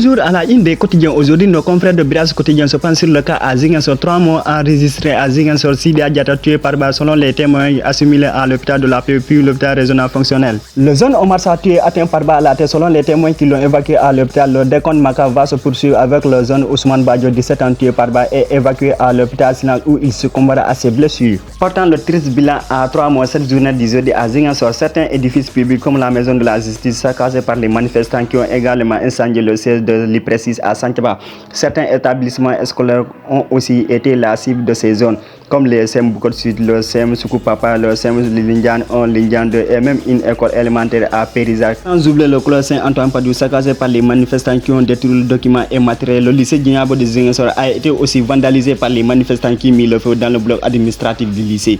Toujours à la une des quotidiens, aujourd'hui, nos confrères de Biras Quotidien se penchent sur le cas à Ziguinchor. 3 morts enregistrés à Ziguinchor. Sidia Diatta tué par balle selon les témoins assimilés à l'hôpital de la paix puis l'hôpital régional fonctionnel. Le jeune Omar Sarr tué atteint par balle à la tête selon les témoins qui l'ont évacué à l'hôpital. Le décompte macabre va se poursuivre avec le jeune Ousmane Badjo, 17 ans, tué par balle et évacué à l'hôpital Sinal où il succombera à ses blessures. Portant le triste bilan à 3 mois cette journée du jeudi à Ziguinchor, certains édifices publics comme la maison de la justice saccagés par les manifestants qui ont également incendié le siège de l'IPRESIS à Santhiaba. Certains établissements scolaires ont aussi été la cible de ces zones, comme les CEM Bukot Sud, le CEM Soukoupapa, le CEM Lindiane 1, Lindiane 2 et même une école élémentaire à Périzak. Sans oublier le collège Saint-Antoine Padou saccagé par les manifestants qui ont détruit le document et matériel. Le lycée Djignabo de Ziguinchor a été aussi vandalisé par les manifestants qui ont mis le feu dans le bloc administratif du lycée.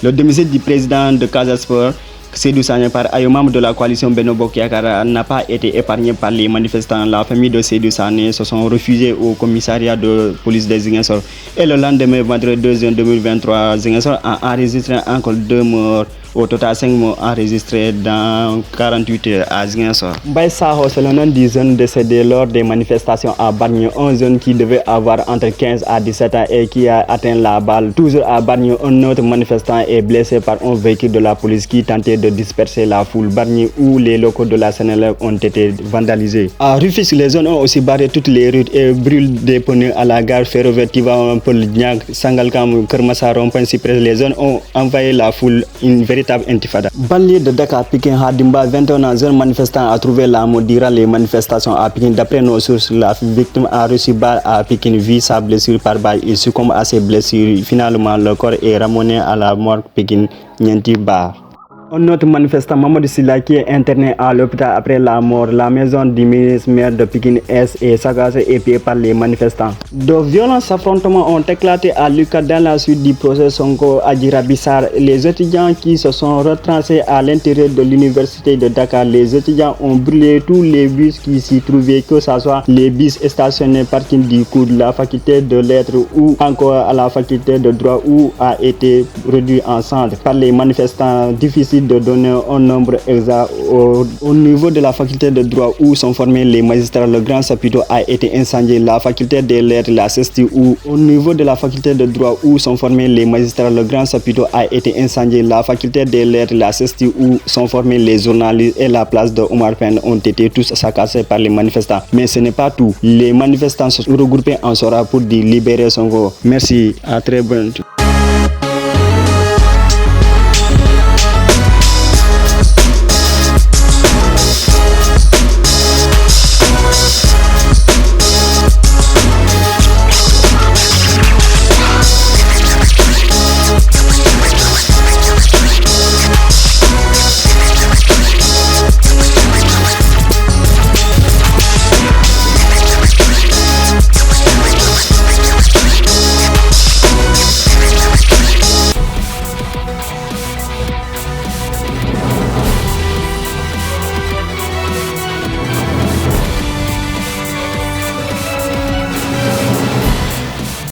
Le domicile du président de Casasport, Seydou Sané, par ailleurs membre de la coalition Benno Bokk Yakaar, n'a pas été épargné par les manifestants. La famille de Seydou Sané se sont réfugiés au commissariat de police de Ziguinchor. Et le lendemain, vendredi 2 juin 2023, Ziguinchor a enregistré encore 2 morts. Au total, 5 morts enregistrés dans 48 heures à Ziguinchor. Mbaye Sakho, c'est le nom du jeune décédé lors des manifestations à Bargny. Un jeune qui devait avoir entre 15 à 17 ans et qui a atteint la balle. Toujours à Bargny, un autre manifestant est blessé par un véhicule de la police qui tentait de disperser la foule. Bargny, où les locaux de la Sénélec ont été vandalisés. À Rufisque, les zones ont aussi barré toutes les routes et brûlent des pneus à la gare ferroviaire qui va un peu le Niag, Sangalkam, Kermassar, Rond-Point Cyprès. Les zones ont envahi la foule, une véritable intifada. Banlieue de Dakar, Pékin, Hadimba, 21 ans, jeune manifestant a trouvé la mort durant les manifestations à Pékin. D'après nos sources, la victime a reçu balle à Pékin, vit sa blessure par balle. Il succombe à ses blessures. Finalement, le corps est ramené à la morgue Pékin Nienti Bar. Un autre manifestant, Mamadou Silla, qui est interné à l'hôpital après la mort. La maison du ministre maire de Pékin est saccagée et pillée par les manifestants. De violents affrontements ont éclaté à Lucas dans la suite du procès Sonko Adji Raby Sarr. Les étudiants qui se sont retranchés à l'intérieur de l'université de Dakar, les étudiants ont brûlé tous les bus qui s'y trouvaient, que ce soit les bus stationnés parking du cours de la faculté de lettres ou encore à la faculté de droit où a été réduit en cendres par les manifestants. Difficile de donner un nombre exact. Au niveau de la faculté de droit où sont formés les magistrats, le grand chapiteau a été incendié. La faculté des lettres, la CESTI, où au niveau de la faculté de droit où sont formés les magistrats, le grand chapiteau a été incendié. La faculté des lettres, la CESTI, où sont formés les journalistes et la place de Omar Pène ont été tous saccagés par les manifestants. Mais ce n'est pas tout. Les manifestants se sont regroupés en Sora pour libérer Sonko. Merci, à très bientôt.